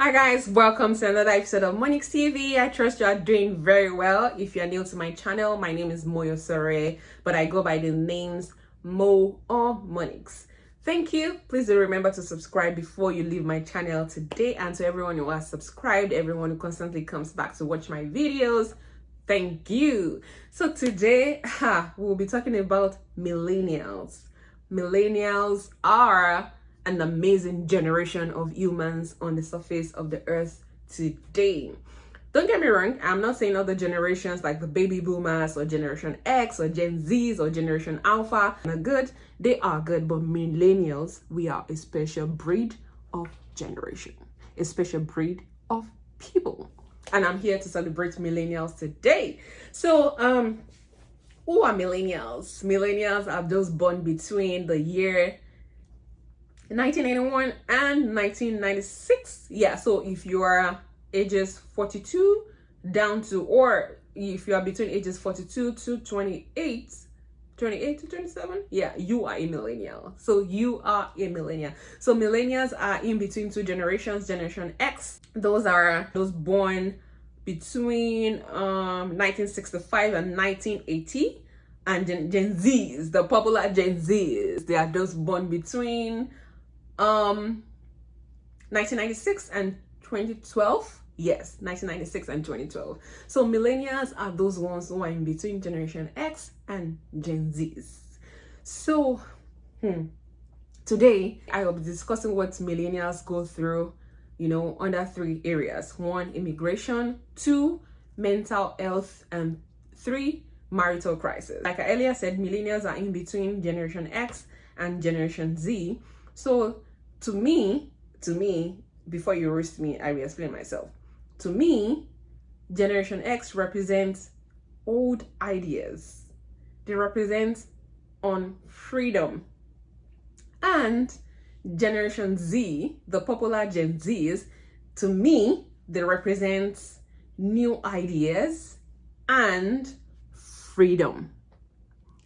Hi guys, welcome to another episode of Monix TV. I trust you are doing very well. If you are new to my channel, my name is Moyo Sore, but I go by the names Mo or Monix. Thank you. Please do remember to subscribe before you leave my channel today, and to everyone who has subscribed, everyone who constantly comes back to watch my videos, thank you. So today we'll be talking about millennials. Millennials are an amazing generation of humans on the surface of the earth today. Don't get me wrong, I'm not saying other generations like the baby boomers or Generation X or Gen Zs or Generation Alpha are good. They are good, but millennials, we are a special breed of generation, a special breed of people. And I'm here to celebrate millennials today. So, who are millennials? Millennials are those born between the year 1981 and 1996. Yeah, so if you are ages 42 down to, or if you are between ages 42 to 28 to 27, yeah, you are a millennial. So you are a millennial. So millennials are in between two generations. Generation X, those are those born between 1965 and 1980. And Gen Zs, the popular Gen Zs, they are those born between 1996 and 2012. Yes, 1996 and 2012. So millennials are those ones who are in between Generation X and Gen Zs. So today I will be discussing what millennials go through, under three areas. 1, immigration. 2, mental health. And 3, marital crisis. Like I earlier said, millennials are in between Generation X and Generation Z. So to me, before you roast me, I will explain myself. To me, Generation X represents old ideas. They represent on freedom. And Generation Z, the popular Gen Zs, to me, they represent new ideas and freedom.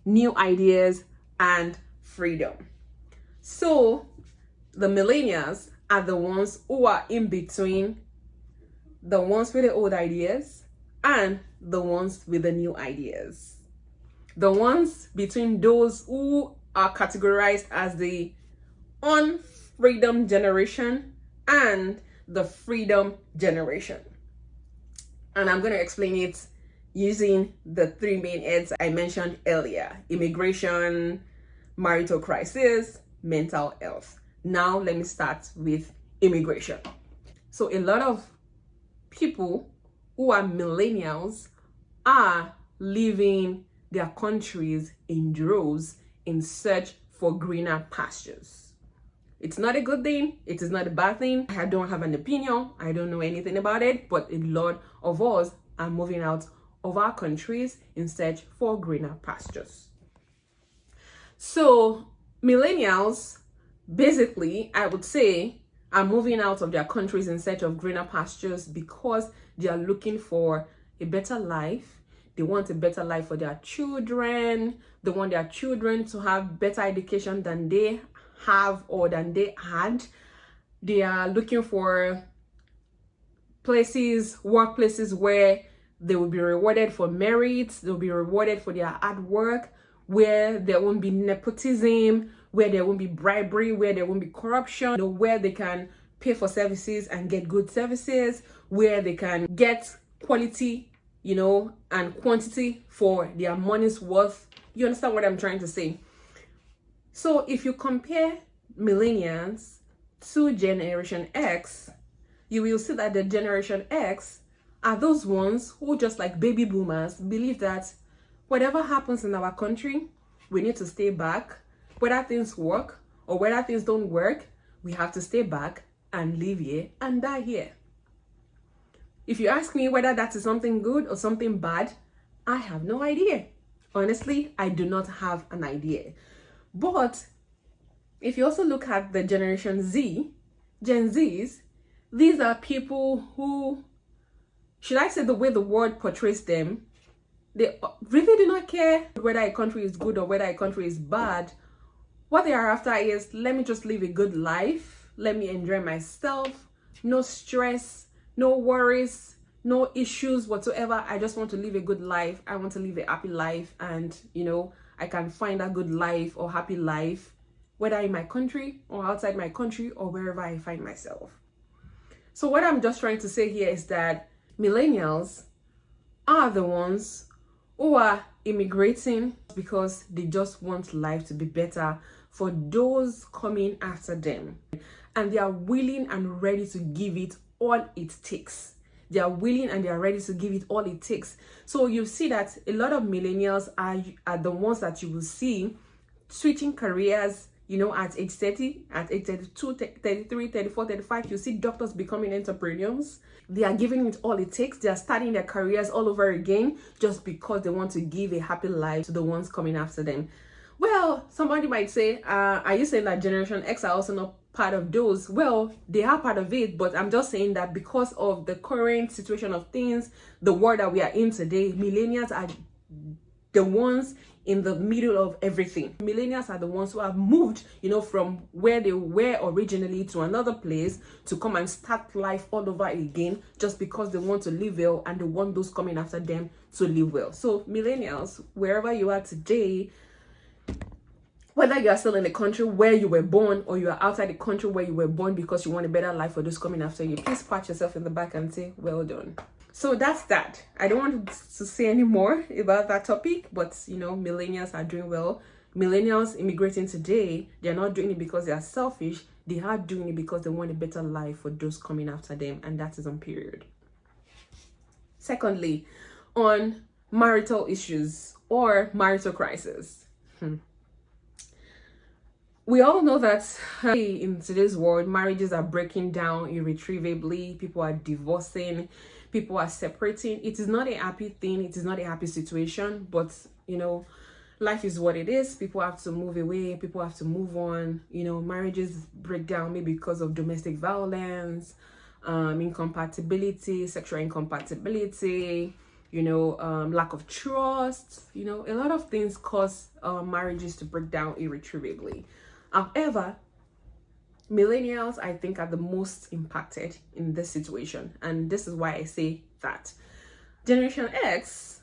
New ideas and freedom. So the millennials are the ones who are in between the ones with the old ideas and the ones with the new ideas. The ones between those who are categorized as the unfreedom generation and the freedom generation. And I'm going to explain it using the three main heads I mentioned earlier: immigration, marital crisis, mental health. Now let me start with immigration. So a lot of people who are millennials are leaving their countries in droves in search for greener pastures. It's not a good thing. It is not a bad thing. I don't have an opinion. I don't know anything about it, but a lot of us are moving out of our countries in search for greener pastures. So millennials, basically, I would say, are moving out of their countries in search of greener pastures because they are looking for a better life. They want a better life for their children. They want their children to have better education than they have or than they had. They are looking for workplaces where they will be rewarded for merit. They'll be rewarded for their hard work, where there won't be nepotism, where there won't be bribery, where there won't be corruption, where they can pay for services and get good services, where they can get quality, and quantity for their money's worth. You understand what I'm trying to say? So if you compare millennials to Generation X, you will see that the Generation X are those ones who, just like baby boomers, believe that whatever happens in our country, we need to stay back. Whether things work or whether things don't work, we have to stay back and live here and die here. If you ask me whether that is something good or something bad, I have no idea. Honestly, I do not have an idea. But if you also look at the Generation Z, Gen Zs, these are people who, should I say, the way the word portrays them, they really do not care whether a country is good or whether a country is bad. What they are after is, let me just live a good life. Let me enjoy myself. no stress, no worries, no issues whatsoever. I just want to live a good life. I want to live a happy life, and I can find a good life or happy life, whether in my country or outside my country or wherever I find myself. So what I'm just trying to say here is that millennials are the ones who are immigrating because they just want life to be better for those coming after them, and they are willing and ready to give it all it takes. They are willing and they are ready to give it all it takes. So you see that a lot of millennials are the ones that you will see switching careers, at age 30, at age 32, 33, 34, 35. You see doctors becoming entrepreneurs. They are giving it all it takes. They are starting their careers all over again just because they want to give a happy life to the ones coming after them. Well, somebody might say, are you saying that Generation X are also not part of those? Well, they are part of it, but I'm just saying that because of the current situation of things, the world that we are in today, millennials are the ones in the middle of everything. Millennials are the ones who have moved, from where they were originally to another place to come and start life all over again, just because they want to live well and they want those coming after them to live well. So millennials, wherever you are today, whether you are still in the country where you were born or you are outside the country where you were born because you want a better life for those coming after you, please pat yourself in the back and say, well done. So that's that. I don't want to say any more about that topic, but millennials are doing well. Millennials immigrating today, they're not doing it because they are selfish. They are doing it because they want a better life for those coming after them, and that is on period. Secondly, on marital issues or marital crisis. We all know that in today's world, marriages are breaking down irretrievably. People are divorcing, people are separating. It is not a happy thing. It is not a happy situation, but life is what it is. People have to move away. People have to move on. Marriages break down maybe because of domestic violence, incompatibility, sexual incompatibility, lack of trust. A lot of things cause marriages to break down irretrievably. However, millennials, I think, are the most impacted in this situation, and this is why I say that. Generation X,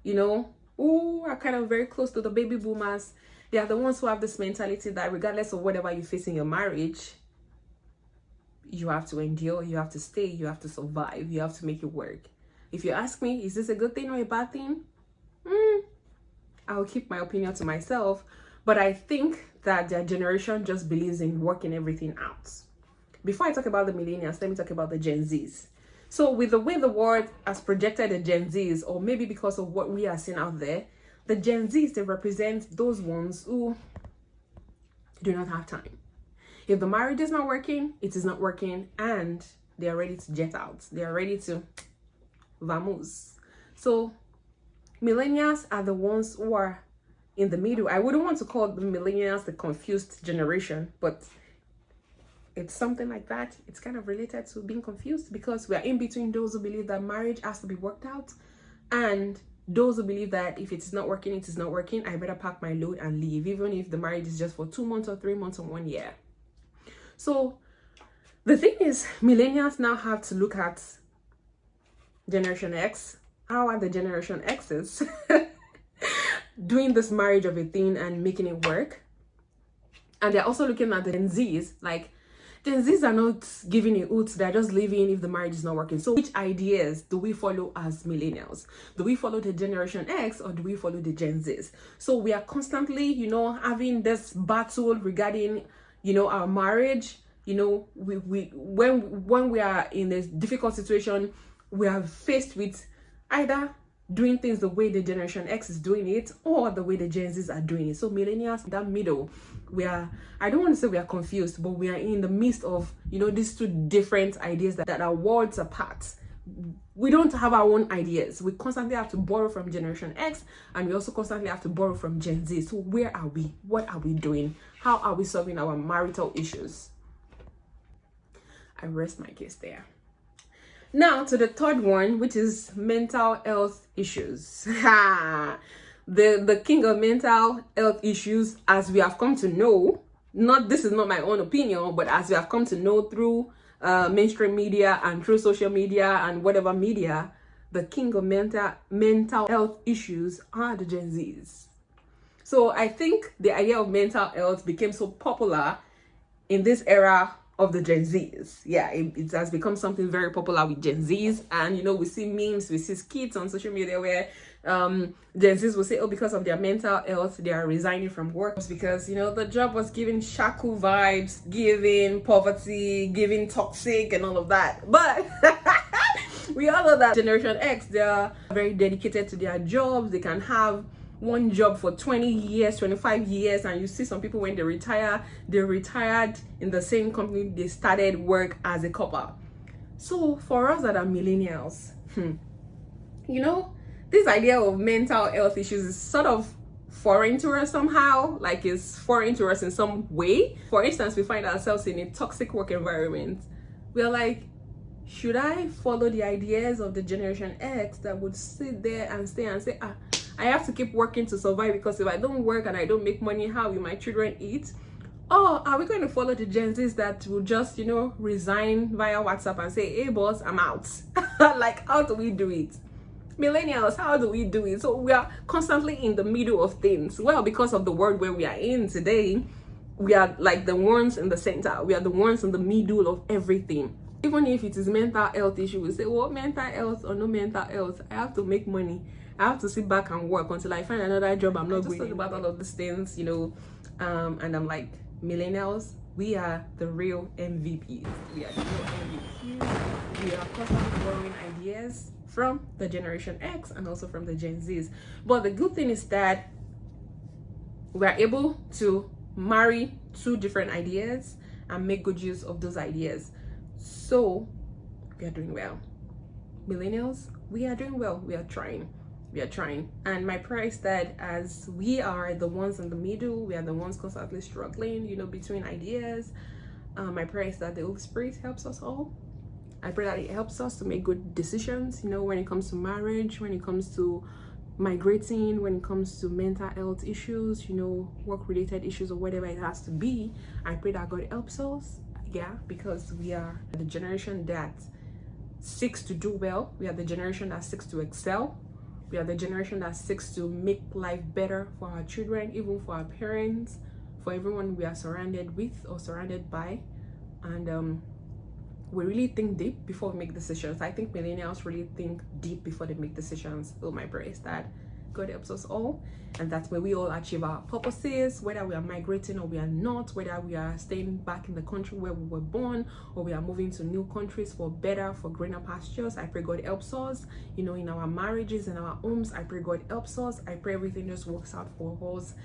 who are kind of very close to the baby boomers, they are the ones who have this mentality that regardless of whatever you face in your marriage, you have to endure, you have to stay, you have to survive, you have to make it work. If you ask me, is this a good thing or a bad thing? I'll keep my opinion to myself, but I think that their generation just believes in working everything out. Before I talk about the millennials, let me talk about the Gen Zs. So with the way the world has projected the Gen Zs, or maybe because of what we are seeing out there, the Gen Zs, they represent those ones who do not have time. If the marriage is not working, it is not working, and they are ready to jet out. They are ready to vamos. So millennials are the ones who are in the middle. I wouldn't want to call the millennials the confused generation, but it's something like that. It's kind of related to being confused, because we are in between those who believe that marriage has to be worked out and those who believe that if it's not working, it is not working. I better pack my load and leave, even if the marriage is just for 2 months or 3 months or 1 year. So the thing is, millennials now have to look at Generation X. How are the Generation X's doing this marriage of a thing and making it work? And they're also looking at the Gen Zs. Like, Gen Zs are not giving a hoot, they're just leaving if the marriage is not working. So which ideas do we follow as millennials? Do we follow the Generation X or do we follow the Gen Zs? So we are constantly, having this battle regarding, our marriage. When we are in a difficult situation, we are faced with either doing things the way the Generation X is doing it or the way the Gen Zs are doing it. So millennials, in that middle, I don't want to say we are confused, but we are in the midst of, these two different ideas that are worlds apart. We don't have our own ideas. We constantly have to borrow from Generation X, and we also constantly have to borrow from Gen Z. So where are we? What are we doing? How are we solving our marital issues? I rest my case there. Now to the third one, which is mental health issues. The king of mental health issues, as we have come to know, this is not my own opinion, but as we have come to know through mainstream media and through social media and whatever media, the king of mental health issues are the Gen Zs. So I think the idea of mental health became so popular in this era of the Gen Zs. Yeah, it has become something very popular with Gen Zs. And, you know, we see memes, we see skits on social media where Gen Zs will say, oh, because of their mental health, they are resigning from work. It's because, you know, the job was giving shaku vibes, giving poverty, giving toxic and all of that. But we all know that Generation X, they are very dedicated to their jobs. They can have one job for 20 years, 25 years, and you see some people when they retire, they retired in the same company they started work as a couple. So for us that are millennials, you know, this idea of mental health issues is sort of foreign to us somehow, like it's foreign to us in some way. For instance, we find ourselves in a toxic work environment. We're like, should I follow the ideas of the Generation X that would sit there and stay and say, I have to keep working to survive, because if I don't work and I don't make money, how will my children eat? Or are we going to follow the Gen Zs that will just, you know, resign via WhatsApp and say, hey boss, I'm out? Like, how do we do it? Millennials, how do we do it? So we are constantly in the middle of things. Well, because of the world where we are in today, we are like the ones in the center. We are the ones in the middle of everything. Even if it is mental health issue, we say, well, mental health or no mental health, I have to make money. I have to sit back and work until I find another job. I'm not going about all of these things, you know. And I'm like, millennials, we are the real MVPs. We are the real MVPs. We are constantly borrowing ideas from the Generation X and also from the Gen Zs. But the good thing is that we are able to marry two different ideas and make good use of those ideas. So we are doing well. Millennials, we are doing well. We are trying. And my prayer is that as we are the ones in the middle, we are the ones constantly struggling, you know, between ideas, my prayer is that the Holy Spirit helps us all. I pray that it helps us to make good decisions, you know, when it comes to marriage, when it comes to migrating, when it comes to mental health issues, you know, work related issues or whatever it has to be. I pray that God helps us, yeah, because we are the generation that seeks to do well. We are the generation that seeks to excel. We are the generation that seeks to make life better for our children, even for our parents, for everyone we are surrounded with or surrounded by. And we really think deep before we make decisions. I think millennials really think deep before they make decisions. So my prayer is that God helps us all, and that's where we all achieve our purposes, whether we are migrating or we are not, whether we are staying back in the country where we were born or we are moving to new countries for better, for greener pastures. I pray God helps us, you know, in our marriages, in our homes. I pray God helps us. I pray everything just works out for us